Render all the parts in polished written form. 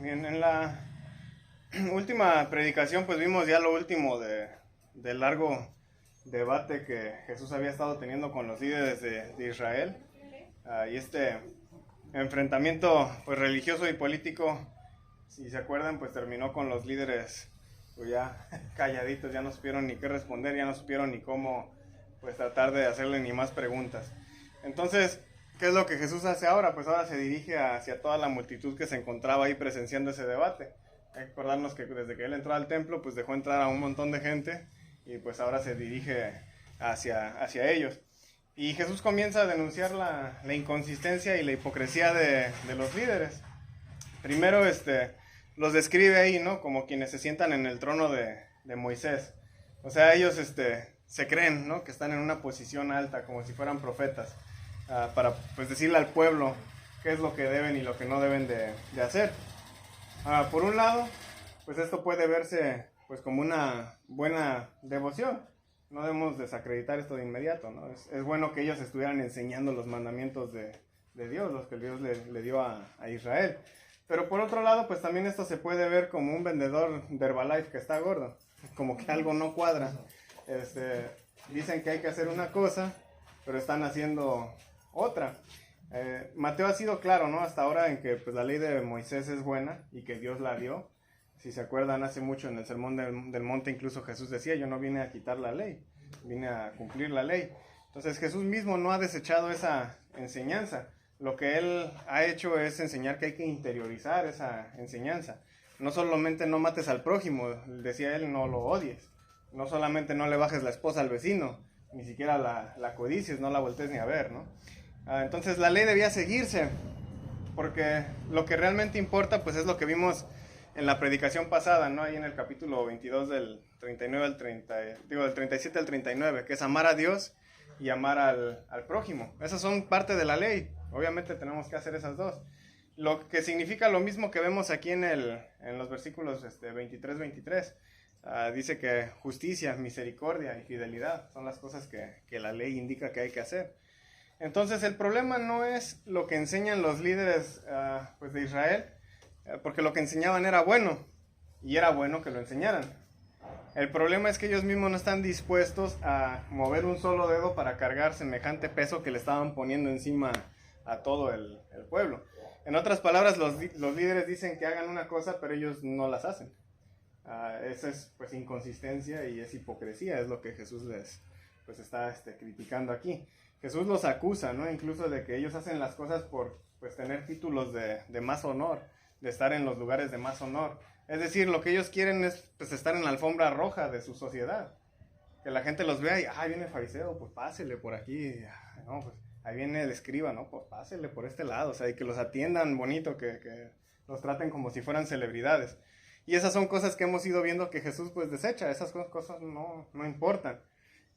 Bien, en la última predicación pues vimos ya lo último del largo debate que Jesús había estado teniendo con los líderes de Israel. Y este enfrentamiento pues religioso y político, si se acuerdan, pues terminó con los líderes pues ya calladitos, ya no supieron ni qué responder, ya no supieron ni cómo pues tratar de hacerle ni más preguntas. Entonces, ¿qué es lo que Jesús hace ahora? Pues ahora se dirige hacia toda la multitud que se encontraba ahí presenciando ese debate. Hay que acordarnos que desde que él entró al templo, pues dejó entrar a un montón de gente y pues ahora se dirige hacia ellos. Y Jesús comienza a denunciar la inconsistencia y la hipocresía de los líderes. Primero los describe ahí, ¿no? Como quienes se sientan en el trono de Moisés. O sea, ellos se creen, ¿no? Que están en una posición alta, como si fueran profetas, para pues decirle al pueblo qué es lo que deben y lo que no deben de hacer. Por un lado, pues esto puede verse pues como una buena devoción. No debemos desacreditar esto de inmediato, ¿no? Es bueno que ellos estuvieran enseñando los mandamientos de Dios, los que Dios le dio a Israel. Pero por otro lado, pues también esto se puede ver como un vendedor de Herbalife que está gordo, como que algo no cuadra. Dicen que hay que hacer una cosa, pero están haciendo otra. Mateo ha sido claro, ¿no? Hasta ahora en que pues, la ley de Moisés es buena y que Dios la dio. Si se acuerdan, hace mucho en el Sermón del Monte incluso Jesús decía, yo no vine a quitar la ley, vine a cumplir la ley. Entonces Jesús mismo no ha desechado esa enseñanza. Lo que él ha hecho es enseñar que hay que interiorizar esa enseñanza. No solamente no mates al prójimo, decía él, no lo odies. No solamente no le bajes la esposa al vecino, ni siquiera la codicies, no la voltees ni a ver, ¿no? Entonces la ley debía seguirse, porque lo que realmente importa pues es lo que vimos en la predicación pasada, ¿no? Ahí en el capítulo 22 del 39 al 30, del 37 al 39, que es amar a Dios y amar al prójimo. Esas son parte de la ley. Obviamente tenemos que hacer esas dos. Lo que significa lo mismo que vemos aquí en los versículos 23-23. Dice que justicia, misericordia y fidelidad son las cosas que la ley indica que hay que hacer. Entonces el problema no es lo que enseñan los líderes pues de Israel, porque lo que enseñaban era bueno, y era bueno que lo enseñaran. El problema es que ellos mismos no están dispuestos a mover un solo dedo para cargar semejante peso que le estaban poniendo encima a todo el pueblo. En otras palabras, los líderes dicen que hagan una cosa, pero ellos no las hacen. Esa es pues inconsistencia y es hipocresía, es lo que Jesús les pues está criticando aquí. Jesús los acusa, ¿no? Incluso de que ellos hacen las cosas por pues tener títulos de más honor, de estar en los lugares de más honor. Es decir, lo que ellos quieren es pues, estar en la alfombra roja de su sociedad. Que la gente los vea y, viene el fariseo, pues pásele por aquí. No, pues ahí viene el escriba, ¿no? Pues pásele por este lado. O sea, y que los atiendan bonito, que los traten como si fueran celebridades. Y esas son cosas que hemos ido viendo que Jesús pues desecha. Esas cosas no importan.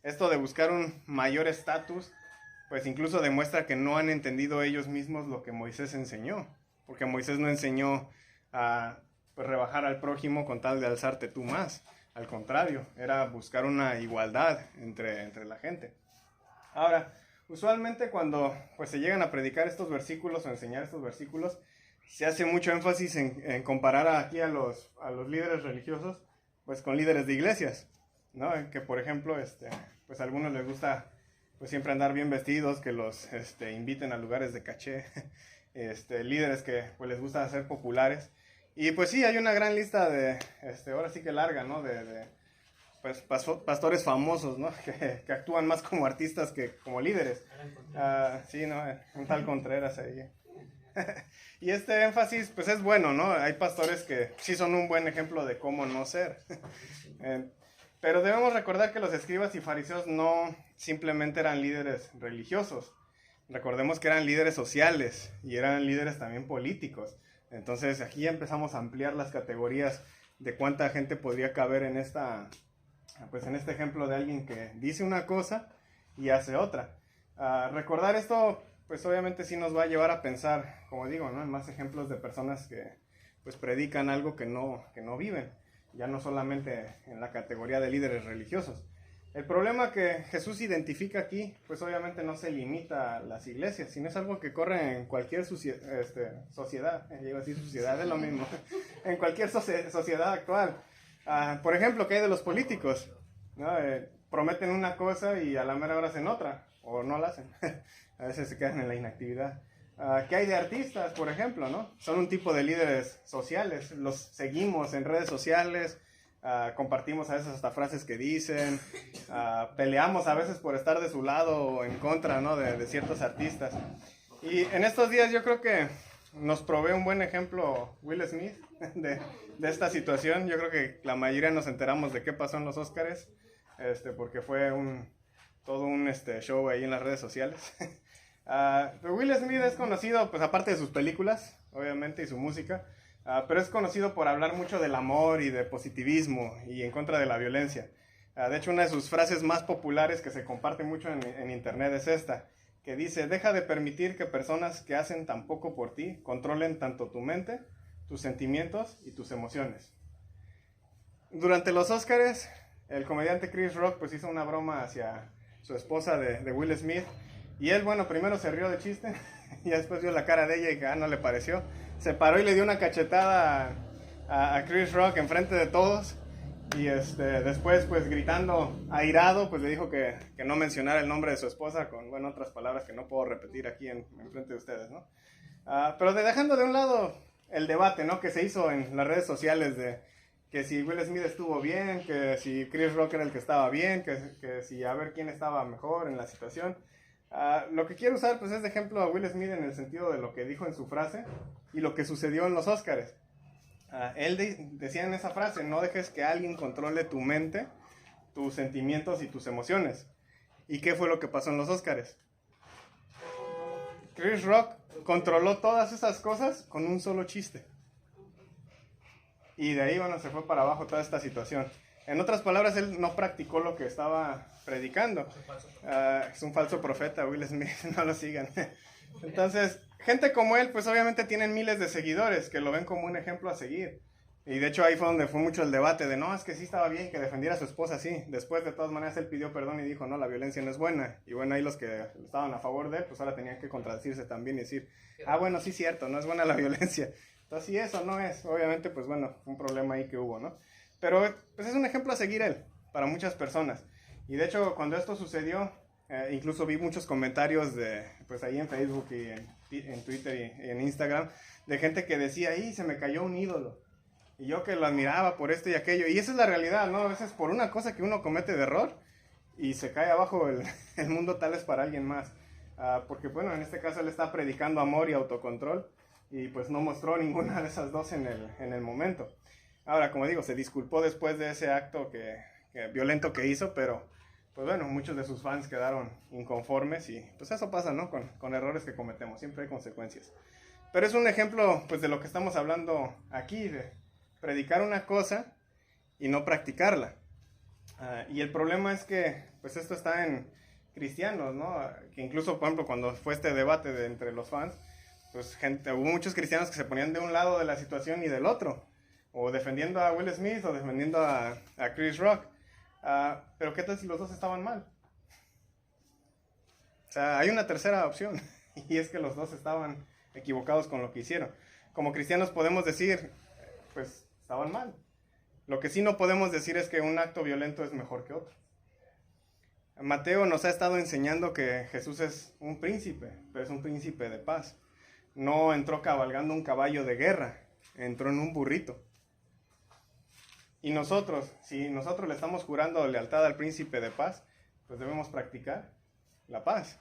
Esto de buscar un mayor estatus, pues incluso demuestra que no han entendido ellos mismos lo que Moisés enseñó. Porque Moisés no enseñó a pues, rebajar al prójimo con tal de alzarte tú más. Al contrario, era buscar una igualdad entre la gente. Ahora, usualmente cuando pues, se llegan a predicar estos versículos o enseñar estos versículos, se hace mucho énfasis en comparar aquí a los líderes religiosos pues, con líderes de iglesias, ¿no? Que por ejemplo, pues a algunos les gusta pues, siempre andar bien vestidos, que los inviten a lugares de caché, líderes que pues, les gusta ser populares. Y pues sí, hay una gran lista de, ahora sí que larga, ¿no? De pues, pastores famosos, ¿no? Que actúan más como artistas que como líderes. Sí, ¿no? Un tal Contreras ahí. Y este énfasis, pues es bueno, ¿no? Hay pastores que sí son un buen ejemplo de cómo no ser. Pero debemos recordar que los escribas y fariseos no simplemente eran líderes religiosos. Recordemos que eran líderes sociales y eran líderes también políticos. Entonces aquí ya empezamos a ampliar las categorías de cuánta gente podría caber en pues en este ejemplo de alguien que dice una cosa y hace otra. Recordar esto, pues obviamente sí nos va a llevar a pensar, como digo, ¿no? En más ejemplos de personas que pues predican algo que no viven, ya no solamente en la categoría de líderes religiosos. El problema que Jesús identifica aquí, pues obviamente no se limita a las iglesias, sino es algo que corre en cualquier sociedad, digo así, sociedad es lo mismo, en cualquier sociedad actual. Por ejemplo, ¿qué hay de los políticos? ¿No? Prometen una cosa y a la mera hora hacen otra, o no la hacen, a veces se quedan en la inactividad. ¿Qué hay de artistas, por ejemplo? ¿No? Son un tipo de líderes sociales, los seguimos en redes sociales, compartimos a veces hasta frases que dicen, peleamos a veces por estar de su lado o en contra, ¿no? de ciertos artistas. Y en estos días yo creo que nos provee un buen ejemplo Will Smith de esta situación. Yo creo que la mayoría nos enteramos de qué pasó en los Óscares, porque fue todo un show ahí en las redes sociales. Pero Will Smith es conocido, pues aparte de sus películas, obviamente, y su música, pero es conocido por hablar mucho del amor y de positivismo y en contra de la violencia. De hecho, una de sus frases más populares que se comparte mucho en internet es esta, que dice: deja de permitir que personas que hacen tan poco por ti controlen tanto tu mente, tus sentimientos y tus emociones. Durante los Óscares, el comediante Chris Rock pues hizo una broma hacia su esposa de Will Smith, y él, bueno, primero se rió de chiste y después vio la cara de ella y que no le pareció. Se paró y le dio una cachetada a Chris Rock enfrente de todos, y después, pues gritando, airado, pues le dijo que no mencionara el nombre de su esposa con, bueno, otras palabras que no puedo repetir aquí enfrente de ustedes, ¿no? Pero dejando de un lado el debate, ¿no? Que se hizo en las redes sociales de que si Will Smith estuvo bien, que si Chris Rock era el que estaba bien, que si a ver quién estaba mejor en la situación. Lo que quiero usar pues es de ejemplo a Will Smith en el sentido de lo que dijo en su frase y lo que sucedió en los Óscares. Él decía en esa frase: no dejes que alguien controle tu mente, tus sentimientos y tus emociones. ¿Y qué fue lo que pasó en los Óscares? Chris Rock controló todas esas cosas con un solo chiste. Y de ahí, bueno, se fue para abajo toda esta situación. En otras palabras, él no practicó lo que estaba predicando. Es un falso profeta, Will Smith, no lo sigan. Entonces, gente como él, pues obviamente tienen miles de seguidores que lo ven como un ejemplo a seguir. Y de hecho ahí fue donde fue mucho el debate de no, es que sí estaba bien que defendiera a su esposa, sí. Después, de todas maneras, él pidió perdón y dijo, no, la violencia no es buena. Y bueno, ahí los que estaban a favor de él, pues ahora tenían que contradecirse también y decir, bueno, sí, cierto, no es buena la violencia. Entonces, si eso no es, obviamente, pues bueno, fue un problema ahí que hubo, ¿no? Pero pues es un ejemplo a seguir él, para muchas personas. Y de hecho, cuando esto sucedió, incluso vi muchos comentarios pues ahí en Facebook y en Twitter y en Instagram, de gente que decía, se me cayó un ídolo. Y yo que lo admiraba por esto y aquello. Y esa es la realidad, ¿no? A veces por una cosa que uno comete de error y se cae abajo el mundo tal vez para alguien más. Porque bueno, en este caso él está predicando amor y autocontrol y pues no mostró ninguna de esas dos en el momento. Ahora, como digo, se disculpó después de ese acto violento que hizo, pero pues bueno, muchos de sus fans quedaron inconformes y pues eso pasa, ¿no? Con errores que cometemos, siempre hay consecuencias. Pero es un ejemplo pues de lo que estamos hablando aquí, de predicar una cosa y no practicarla. Y el problema es que pues esto está en cristianos, ¿no? Que incluso, por ejemplo, cuando fue este debate entre los fans, pues hubo muchos cristianos que se ponían de un lado de la situación y del otro, o defendiendo a Will Smith o defendiendo a Chris Rock. Pero ¿qué tal si los dos estaban mal? O sea, hay una tercera opción, y es que los dos estaban equivocados con lo que hicieron. Como cristianos podemos decir, pues estaban mal. Lo que sí no podemos decir es que un acto violento es mejor que otro. Mateo nos ha estado enseñando que Jesús es un príncipe, pero es un príncipe de paz. No entró cabalgando un caballo de guerra, entró en un burrito. Y nosotros, si nosotros le estamos jurando lealtad al príncipe de paz, pues debemos practicar la paz.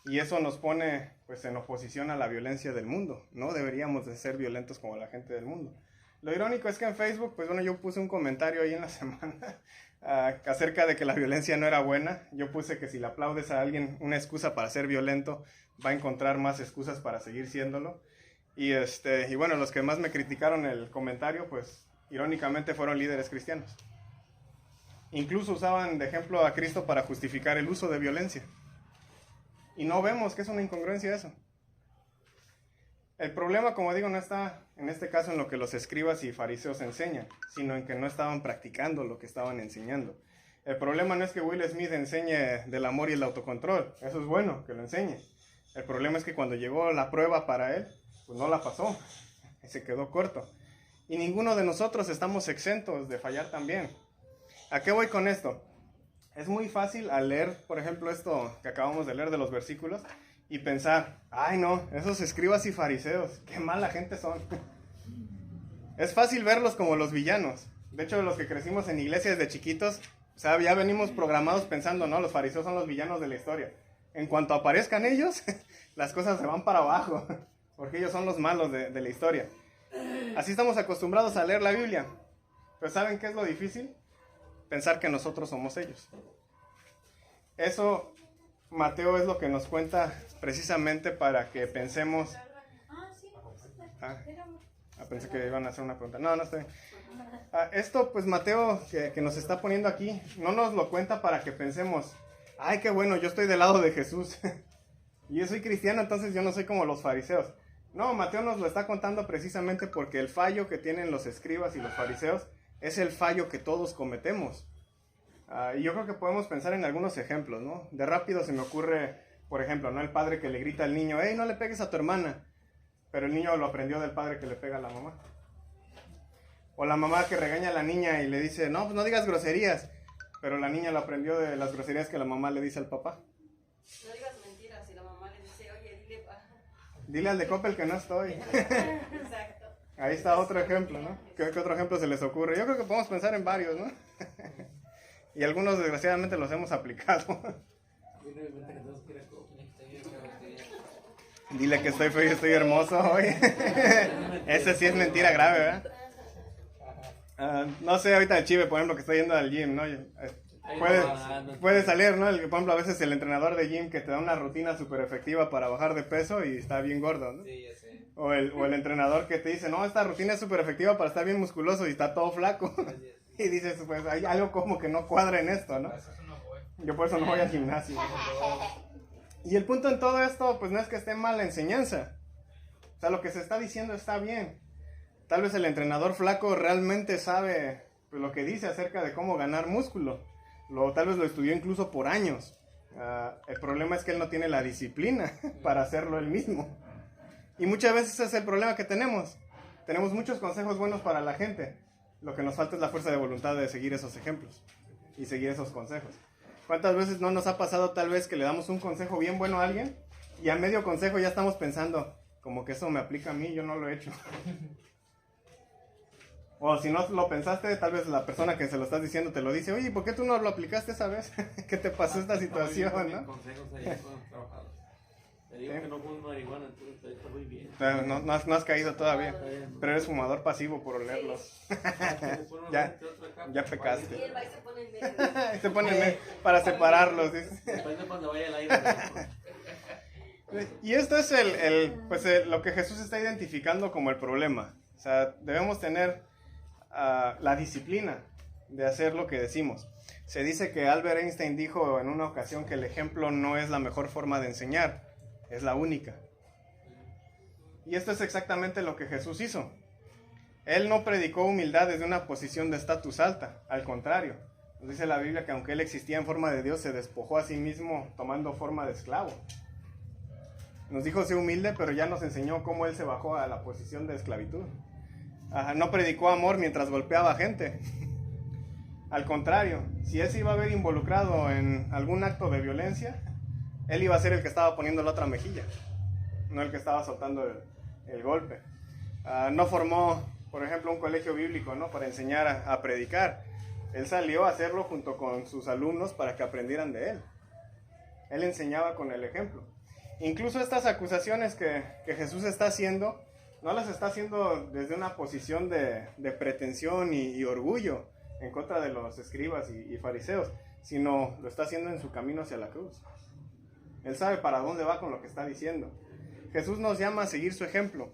Y eso nos pone pues en oposición a la violencia del mundo. No deberíamos de ser violentos como la gente del mundo. Lo irónico es que en Facebook, pues bueno, yo puse un comentario ahí en la semana acerca de que la violencia no era buena. Yo puse que si le aplaudes a alguien una excusa para ser violento, va a encontrar más excusas para seguir siéndolo. Y bueno, los que más me criticaron el comentario, pues irónicamente fueron líderes cristianos. Incluso usaban de ejemplo a Cristo para justificar el uso de violencia. Y no vemos que es una incongruencia eso. El problema, como digo, no está en este caso en lo que los escribas y fariseos enseñan, sino en que no estaban practicando lo que estaban enseñando. El problema no es que Will Smith enseñe del amor y el autocontrol. Eso es bueno, que lo enseñe. El problema es que cuando llegó la prueba para él, pues no la pasó. Se quedó corto. Y ninguno de nosotros estamos exentos de fallar también. ¿A qué voy con esto? Es muy fácil al leer, por ejemplo, esto que acabamos de leer de los versículos y pensar, ay no, esos escribas y fariseos, qué mala gente son. Es fácil verlos como los villanos. De hecho, los que crecimos en iglesias de chiquitos, o sea, ya venimos programados pensando, no, los fariseos son los villanos de la historia. En cuanto aparezcan ellos, las cosas se van para abajo, porque ellos son los malos de la historia. Así estamos acostumbrados a leer la Biblia. Pero ¿saben qué es lo difícil? Pensar que nosotros somos ellos. Eso, Mateo es lo que nos cuenta precisamente para que pensemos... pensé que iban a hacer una pregunta. No estoy. Esto, pues Mateo, que nos está poniendo aquí, no nos lo cuenta para que pensemos, ay, qué bueno, yo estoy del lado de Jesús. Y yo soy cristiano, entonces yo no soy como los fariseos. No, Mateo nos lo está contando precisamente porque el fallo que tienen los escribas y los fariseos es el fallo que todos cometemos. Y yo creo que podemos pensar en algunos ejemplos, ¿no? De rápido se me ocurre, por ejemplo, ¿no? El padre que le grita al niño, hey, no le pegues a tu hermana. Pero el niño lo aprendió del padre que le pega a la mamá. O la mamá que regaña a la niña y le dice, no, pues no digas groserías. Pero la niña lo aprendió de las groserías que la mamá le dice al papá. No digas mentiras y la mamá le dice, oye, dile al de Coppel que no estoy. Exacto. Ahí está otro ejemplo, ¿no? ¿Qué otro ejemplo se les ocurre? Yo creo que podemos pensar en varios, ¿no? Y algunos desgraciadamente los hemos aplicado. Dile que estoy feo y estoy hermoso hoy. Ese sí es mentira grave, ¿verdad? No sé, ahorita el Chive, por ejemplo, que está yendo al gym, ¿no? Puede salir, ¿no? Por ejemplo, a veces el entrenador de gym que te da una rutina súper efectiva para bajar de peso y está bien gordo, ¿no? Sí, ya sé. O el entrenador que te dice, no, esta rutina es súper efectiva para estar bien musculoso y está todo flaco. Y dices, pues hay algo como que no cuadra en esto, ¿no? Yo por eso no voy al gimnasio. Y el punto en todo esto, pues no es que esté mal la enseñanza. O sea, lo que se está diciendo está bien. Tal vez el entrenador flaco realmente sabe pues, lo que dice acerca de cómo ganar músculo. Tal vez lo estudió incluso por años. El problema es que él no tiene la disciplina para hacerlo él mismo. Y muchas veces ese es el problema que tenemos. Tenemos muchos consejos buenos para la gente. Lo que nos falta es la fuerza de voluntad de seguir esos ejemplos y seguir esos consejos. ¿Cuántas veces no nos ha pasado tal vez que le damos un consejo bien bueno a alguien y a medio consejo ya estamos pensando, como que eso me aplica a mí, yo no lo he hecho? O si no lo pensaste, tal vez la persona que se lo estás diciendo te lo dice, oye, ¿por qué tú no lo aplicaste esa vez? ¿Qué te pasó esta situación, no? Consejos ahí con los trabajadores. Te digo que no fumo marihuana, entonces está muy bien. No has caído todavía, pero eres fumador pasivo por olerlos. Ya pecaste. Y él va y se pone en medio. Se ponen para separarlos, dice. Depende cuando vaya al aire. Y esto es lo que Jesús está identificando como el problema. O sea, debemos tener la disciplina de hacer lo que decimos. Se dice que Albert Einstein dijo en una ocasión que el ejemplo no es la mejor forma de enseñar, es la única. Y esto es exactamente lo que Jesús hizo. Él no predicó humildad desde una posición de estatus alta, al contrario. Nos dice la Biblia que aunque él existía en forma de Dios, se despojó a sí mismo tomando forma de esclavo. Nos dijo ser humilde, pero ya nos enseñó cómo él se bajó a la posición de esclavitud. No predicó amor mientras golpeaba a gente. Al contrario, si él se iba a ver involucrado en algún acto de violencia, él iba a ser el que estaba poniendo la otra mejilla, no el que estaba soltando el golpe. No formó, por ejemplo, un colegio bíblico, ¿no? Para enseñar a predicar. Él salió a hacerlo junto con sus alumnos para que aprendieran de él. Él enseñaba con el ejemplo. Incluso estas acusaciones que Jesús está haciendo, no las está haciendo desde una posición de pretensión y orgullo en contra de los escribas y fariseos, sino lo está haciendo en su camino hacia la cruz. Él sabe para dónde va con lo que está diciendo. Jesús nos llama a seguir su ejemplo.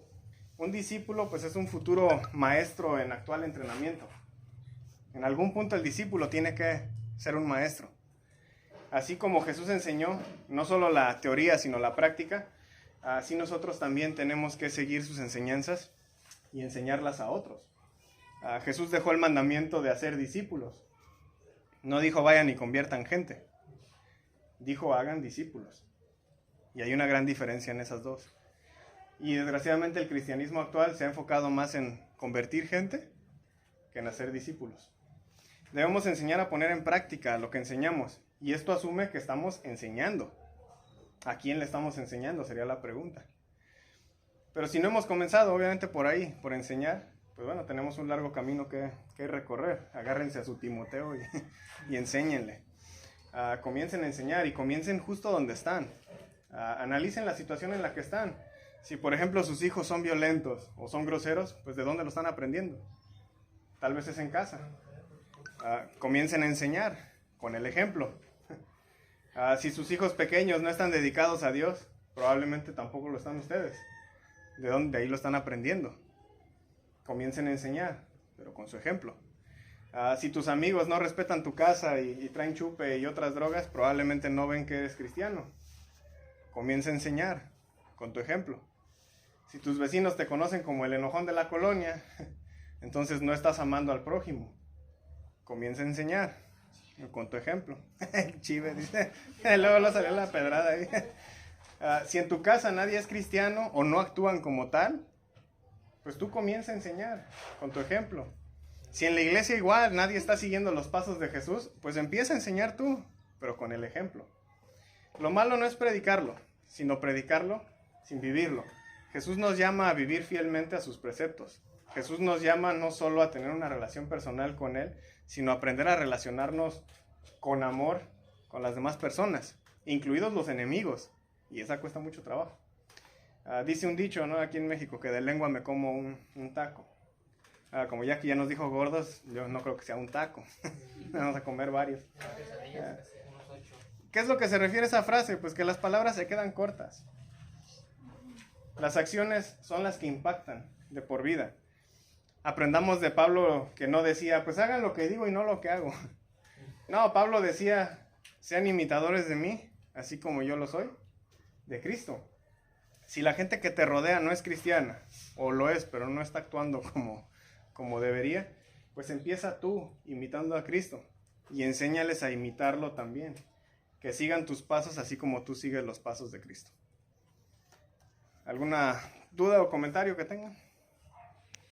Un discípulo pues es un futuro maestro en actual entrenamiento. En algún punto el discípulo tiene que ser un maestro. Así como Jesús enseñó no solo la teoría sino la práctica, así nosotros también tenemos que seguir sus enseñanzas y enseñarlas a otros. Jesús dejó el mandamiento de hacer discípulos. No dijo vayan y conviertan gente. Dijo hagan discípulos. Y hay una gran diferencia en esas dos. Y desgraciadamente el cristianismo actual se ha enfocado más en convertir gente que en hacer discípulos. Debemos enseñar a poner en práctica lo que enseñamos. Y esto asume que estamos enseñando. ¿A quién le estamos enseñando? Sería la pregunta. Pero si no hemos comenzado, obviamente por ahí, por enseñar, pues bueno, tenemos un largo camino que recorrer. Agárrense a su Timoteo y enséñenle. Comiencen a enseñar y comiencen justo donde están. Analicen la situación en la que están. Si por ejemplo sus hijos son violentos o son groseros, pues ¿de dónde lo están aprendiendo? Tal vez es en casa. Comiencen a enseñar con el ejemplo. Si sus hijos pequeños no están dedicados a Dios, probablemente tampoco lo están ustedes. ¿De dónde? De ahí lo están aprendiendo. Comiencen a enseñar, pero con su ejemplo. Si tus amigos no respetan tu casa y traen chupe y otras drogas, probablemente no ven que eres cristiano. Comienza a enseñar con tu ejemplo. Si tus vecinos te conocen como el enojón de la colonia, entonces no estás amando al prójimo. Comienza a enseñar con tu ejemplo. Chive, dice. Luego lo salió la pedrada ahí. Si en tu casa nadie es cristiano o no actúan como tal, pues tú comienza a enseñar con tu ejemplo. Si en la iglesia igual nadie está siguiendo los pasos de Jesús, pues empieza a enseñar tú, pero con el ejemplo. Lo malo no es predicarlo, sino predicarlo sin vivirlo. Jesús nos llama a vivir fielmente a sus preceptos. Jesús nos llama no solo a tener una relación personal con Él, sino a aprender a relacionarnos con amor con las demás personas, incluidos los enemigos. Y esa cuesta mucho trabajo. Dice un dicho, ¿no? Aquí en México, que de lengua me como un taco. Como Jackie ya nos dijo gordos, yo no creo que sea un taco. Vamos a comer varios. ¿Qué es lo que se refiere a esa frase? Pues que las palabras se quedan cortas. Las acciones son las que impactan de por vida. Aprendamos de Pablo que no decía, pues hagan lo que digo y no lo que hago. No, Pablo decía, sean imitadores de mí, así como yo lo soy, de Cristo. Si la gente que te rodea no es cristiana, o lo es, pero no está actuando como debería, pues empieza tú imitando a Cristo y enséñales a imitarlo también. Que sigan tus pasos así como tú sigues los pasos de Cristo. ¿Alguna duda o comentario que tengan?